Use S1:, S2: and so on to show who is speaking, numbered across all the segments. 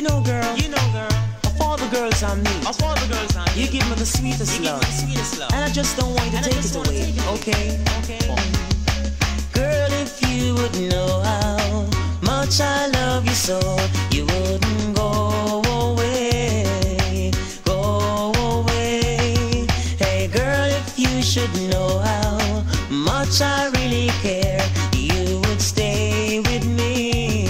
S1: girl, of all the girls I meet, you give me the sweetest love, and I just don't want you to take it away, okay? Girl, if you would know how much I love you so, you wouldn't go away, go away. Hey girl, if you should know how much I really care, you would stay with me,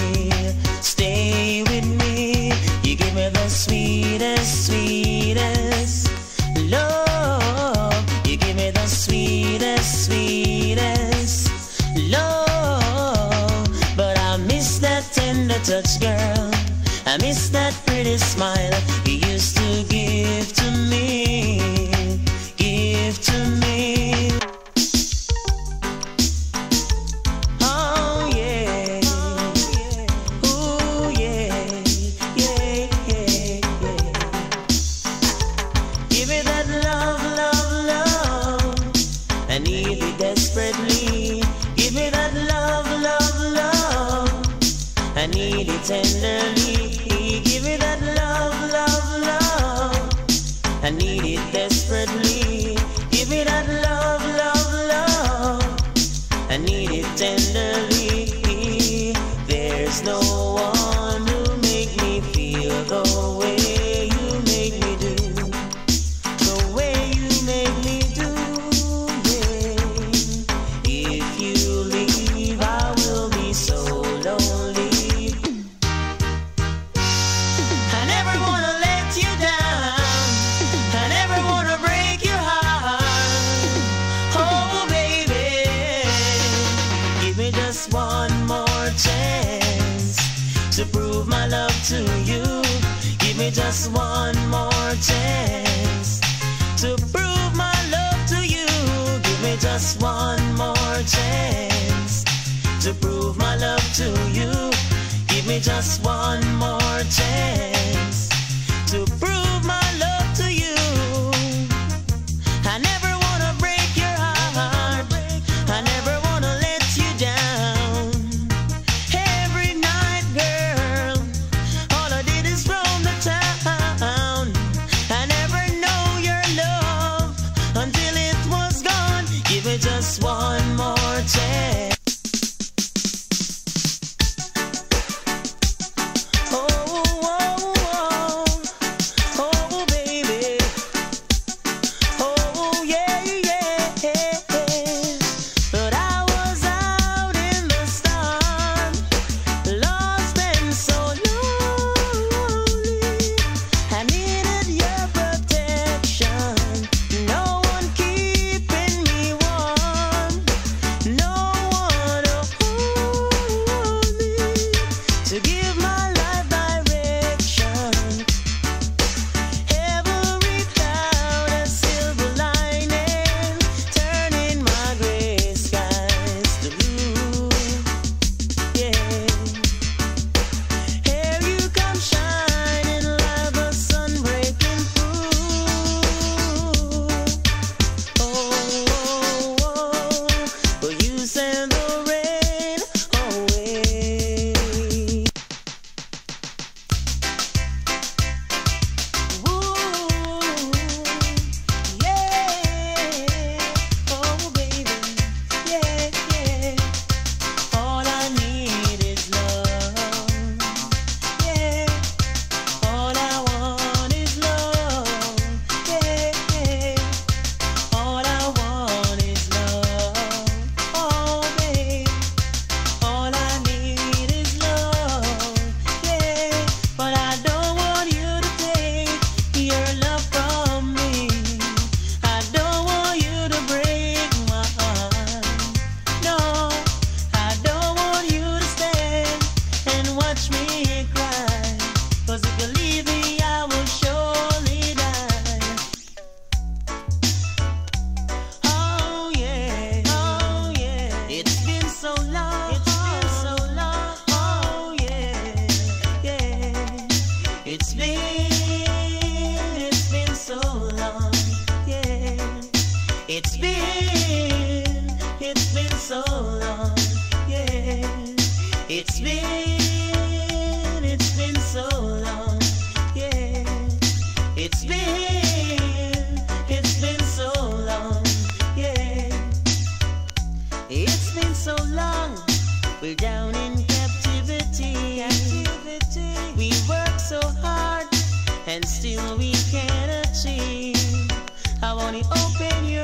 S1: stay with me. You give me the sweetest, sweetest love. You give me the sweetest, sweetest love. But I miss that tender touch, girl. I miss that pretty smile you used to give to me, give to me. Oh yeah, ooh yeah, yeah, yeah, yeah. Give me that love, love, love. I need it desperately. Give me that love, love, love. I need it tenderly. Give me that love, love, love. I need it desperately. Give me that love, love, love. I need it tenderly. There's no one who make me feel the way you make me do, the way you make me do, yeah. If you leave, I will be so lonely. I never wanna let you down. I never wanna break your heart. Oh baby, give me just one more chance to prove my love to you. Give me just one more chance to prove my love to you. Give me just one more chance to prove my love to you. Give me just one more chance to prove my love to you. I never wanna break your heart. I never wanna let you down. Every night, girl, all I did is roam the town. I never know your love until it was gone. Give me just one more chance. It's been so long, yeah. It's been so long. It's been so long, we're down in captivity. We work so hard, and still we can't achieve. I wanna open you